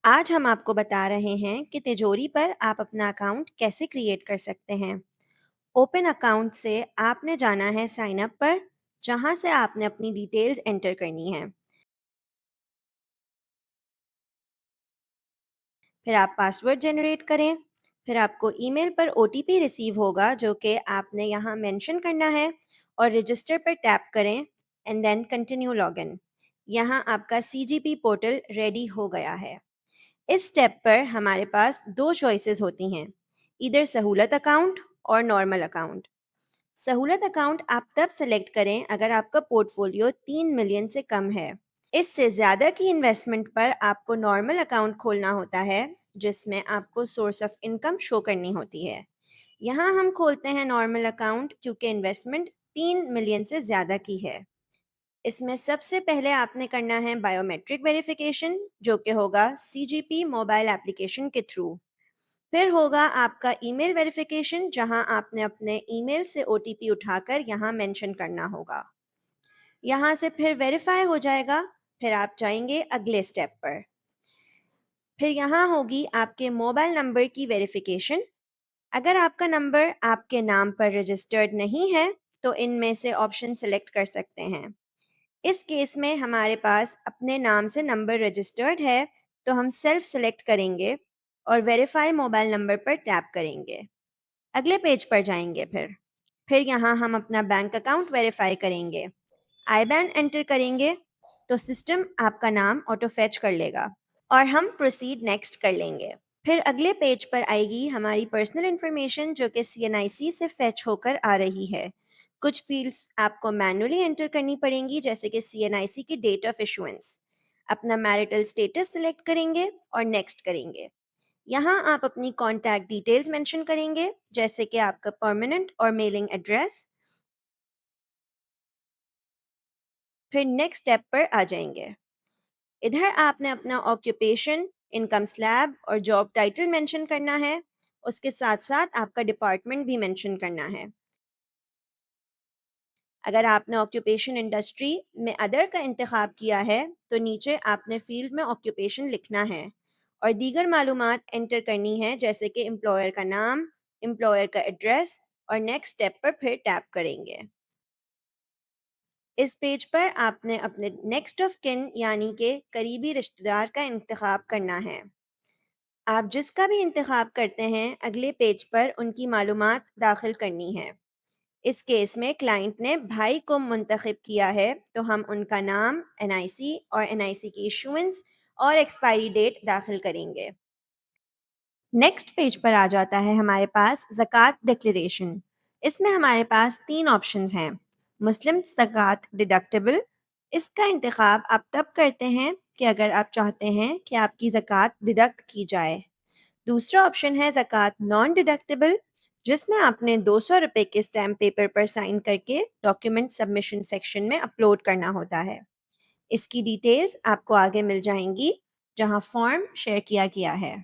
آج ہم آپ کو بتا رہے ہیں کہ تجوری پر آپ اپنا اکاؤنٹ کیسے کریٹ کر سکتے ہیں۔ اوپن اکاؤنٹ سے آپ نے جانا ہے سائن اپ پر، جہاں سے آپ نے اپنی ڈیٹیلز انٹر کرنی ہیں۔ پھر آپ پاسورڈ جنریٹ کریں۔ پھر آپ کو ای میل پر او ٹی پی ریسیو ہوگا جو کہ آپ نے یہاں مینشن کرنا ہے، اور رجسٹر پر ٹیپ کریں and then continue log in. یہاں آپ کا سی جی پی پورٹل ریڈی ہو گیا ہے۔ اس سٹیپ پر ہمارے پاس دو چوائسیز ہوتی ہیں، ادھر سہولت اکاؤنٹ اور نارمل اکاؤنٹ۔ سہولت اکاؤنٹ آپ تب سلیکٹ کریں اگر آپ کا پورٹ فولیو 3 ملین سے کم ہے۔ اس سے زیادہ کی انویسٹمنٹ پر آپ کو نارمل اکاؤنٹ کھولنا ہوتا ہے، جس میں آپ کو سورس آف انکم شو کرنی ہوتی ہے۔ یہاں ہم کھولتے ہیں نارمل اکاؤنٹ کیونکہ انویسٹمنٹ 3 ملین سے زیادہ کی ہے۔ اس میں سب سے پہلے آپ نے کرنا ہے بائیو میٹرک ویریفیکیشن، جو کہ ہوگا سی جی پی موبائل اپلیکیشن کے تھرو۔ پھر ہوگا آپ کا ای میل ویریفیکیشن، جہاں آپ نے اپنے ای میل سے او ٹی پی اٹھا کر یہاں مینشن کرنا ہوگا۔ یہاں سے پھر ویریفائی ہو جائے گا، پھر آپ جائیں گے اگلے سٹیپ پر۔ پھر یہاں ہوگی آپ کے موبائل نمبر کی ویریفیکیشن۔ اگر آپ کا نمبر آپ کے نام پر رجسٹرڈ نہیں ہے تو ان میں سے آپشن سلیکٹ کر سکتے ہیں۔ اس کیس میں ہمارے پاس اپنے نام سے نمبر رجسٹرڈ ہے، تو ہم سیلف سلیکٹ کریں گے اور ویریفائی موبائل نمبر پر ٹیپ کریں گے۔ اگلے پیج پر جائیں گے۔ پھر یہاں ہم اپنا بینک اکاؤنٹ ویریفائی کریں گے۔ آئی بین انٹر کریں گے تو سسٹم آپ کا نام آٹو فیچ کر لے گا اور ہم پروسیڈ نیکسٹ کر لیں گے۔ پھر اگلے پیج پر آئے گی ہماری پرسنل انفارمیشن، جو کہ سی این آئی سی سے فیچ ہو کر آ رہی ہے۔ کچھ فیلڈز آپ کو مینولی انٹر کرنی پڑیں گی، جیسے کہ سی این آئی سی کی ڈیٹ آف ایشوئنس۔ اپنا میرٹل اسٹیٹس سلیکٹ کریں گے اور نیکسٹ کریں گے۔ یہاں آپ اپنی کانٹیکٹ ڈیٹیلز مینشن کریں گے، جیسے کہ آپ کا پرماننٹ اور میلنگ ایڈریس۔ پھر نیکسٹ اسٹیپ پر آ جائیں گے۔ ادھر آپ نے اپنا آکیوپیشن، انکم سلیب اور جاب ٹائٹل مینشن کرنا ہے۔ اس کے ساتھ ساتھ آپ کا ڈپارٹمنٹ بھی مینشن کرنا ہے۔ اگر آپ نے آکیوپیشن انڈسٹری میں ادر کا انتخاب کیا ہے تو نیچے آپ نے فیلڈ میں آکیوپیشن لکھنا ہے اور دیگر معلومات انٹر کرنی ہے، جیسے کہ امپلائر کا نام، امپلائر کا ایڈریس، اور نیکسٹ اسٹیپ پر پھر ٹیپ کریں گے۔ اس پیج پر آپ نے اپنے نیکسٹ آف کن یعنی کہ قریبی رشتہ دار کا انتخاب کرنا ہے۔ آپ جس کا بھی انتخاب کرتے ہیں اگلے پیج پر ان کی معلومات داخل کرنی ہے۔ اس کیس میں کلائنٹ نے بھائی کو منتخب کیا ہے، تو ہم ان کا نام، این آئی سی اور این آئی سی کی ایشوئنس اور ایکسپائری ڈیٹ داخل کریں گے۔ نیکسٹ پیج پر آ جاتا ہے ہمارے پاس زکوٰۃ ڈکلیریشن۔ اس میں ہمارے پاس 3 آپشنز ہیں۔ مسلم زکوٰۃ ڈیڈکٹیبل، اس کا انتخاب آپ تب کرتے ہیں کہ اگر آپ چاہتے ہیں کہ آپ کی زکوٰۃ ڈیڈکٹ کی جائے۔ دوسرا آپشن ہے زکوٰۃ نان ڈیڈکٹیبل، جس میں آپ نے 200 روپے کے اسٹیمپ پیپر پر سائن کر کے ڈاکیومنٹ سبمیشن سیکشن میں اپلوڈ کرنا ہوتا ہے۔ اس کی ڈیٹیلز آپ کو آگے مل جائیں گی، جہاں فارم شیئر کیا گیا ہے۔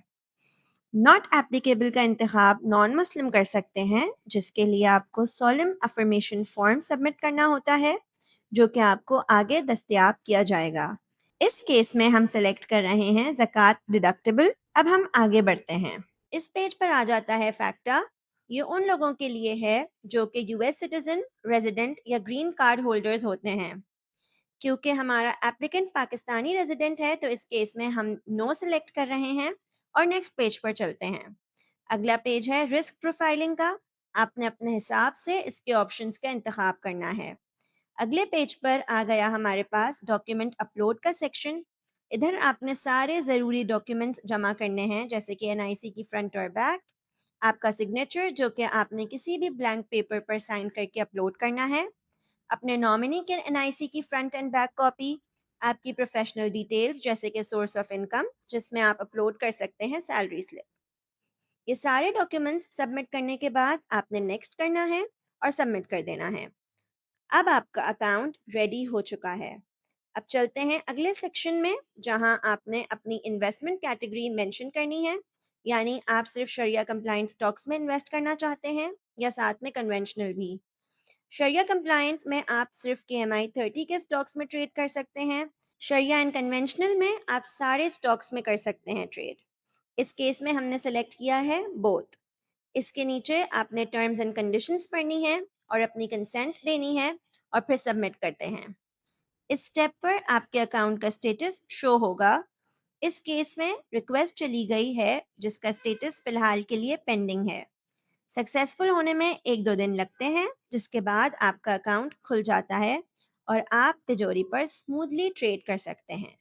ناٹ ایپلیکیبل کا انتخاب نان مسلم کر سکتے ہیں، جس کے لیے آپ کو سولم افرمیشن فارم سبمٹ کرنا ہوتا ہے، جو کہ آپ کو آگے دستیاب کیا جائے گا۔ اس کیس میں ہم سلیکٹ کر رہے ہیں زکوٰۃ ڈیڈکٹیبل۔ اب ہم آگے بڑھتے ہیں۔ اس پیج پر آ جاتا ہے فیکٹا۔ یہ ان لوگوں کے لیے ہے جو کہ یو ایس سٹیزن، ریزیڈنٹ یا گرین کارڈ ہولڈرز ہوتے ہیں۔ کیونکہ ہمارا ایپلیکنٹ پاکستانی ریزیڈنٹ ہے، تو اس کیس میں ہم نو سلیکٹ کر رہے ہیں اور نیکسٹ پیج پر چلتے ہیں۔ اگلا پیج ہے رسک پروفائلنگ کا۔ آپ نے اپنے حساب سے اس کے آپشنز کا انتخاب کرنا ہے۔ اگلے پیج پر آ گیا ہمارے پاس ڈاکیومنٹ اپلوڈ کا سیکشن۔ ادھر آپ نے سارے ضروری ڈاکیومنٹس جمع کرنے ہیں، جیسے کہ این آئی سی کی فرنٹ اور بیک، آپ کا سگنیچر جو کہ آپ نے کسی بھی بلینک پیپر پر سائن کر کے اپلوڈ کرنا ہے، اپنے نامنی کے این آئی سی کی فرنٹ اینڈ بیک کاپی، آپ کی پروفیشنل ڈیٹیلز جیسے کہ سورس آف انکم، جس میں آپ اپلوڈ کر سکتے ہیں سیلری سلپ۔ یہ سارے ڈاکیومنٹس سبمٹ کرنے کے بعد آپ نے نیکسٹ کرنا ہے اور سبمٹ کر دینا ہے۔ اب آپ کا اکاؤنٹ ریڈی ہو چکا ہے۔ اب چلتے ہیں اگلے سیکشن میں، جہاں آپ نے اپنی انویسٹمنٹ کیٹیگری مینشن کرنی ہے، یعنی آپ صرف شریعہ کمپلائنٹ سٹاکس میں انویسٹ کرنا چاہتے ہیں یا ساتھ میں کنونشنل بھی۔ شریعہ کمپلائنٹ میں آپ صرف کے ایم آئی 30 کے سٹاکس میں ٹریڈ کر سکتے ہیں، شرعیہ اینڈ کنونشنل میں آپ سارے سٹاکس میں کر سکتے ہیں ٹریڈ. اس کیس میں ہم نے سلیکٹ کیا ہے بوتھ. اس کے نیچے آپ نے ٹرمز اینڈ کنڈیشنز پڑھنی ہے اور اپنی کنسنٹ دینی ہے اور پھر سبمٹ کرتے ہیں. اس سٹیپ پر آپ کے اکاؤنٹ کا سٹیٹس شو ہوگا. اس کیس میں ریکویسٹ چلی گئی ہے جس کا سٹیٹس فی الحال کے لیے پینڈنگ ہے. سکسیسفل ہونے میں 1-2 دن لگتے ہیں جس کے بعد آپ کا اکاؤنٹ کھل جاتا ہے اور آپ تجوری پر سموتھلی ٹریڈ کر سکتے ہیں.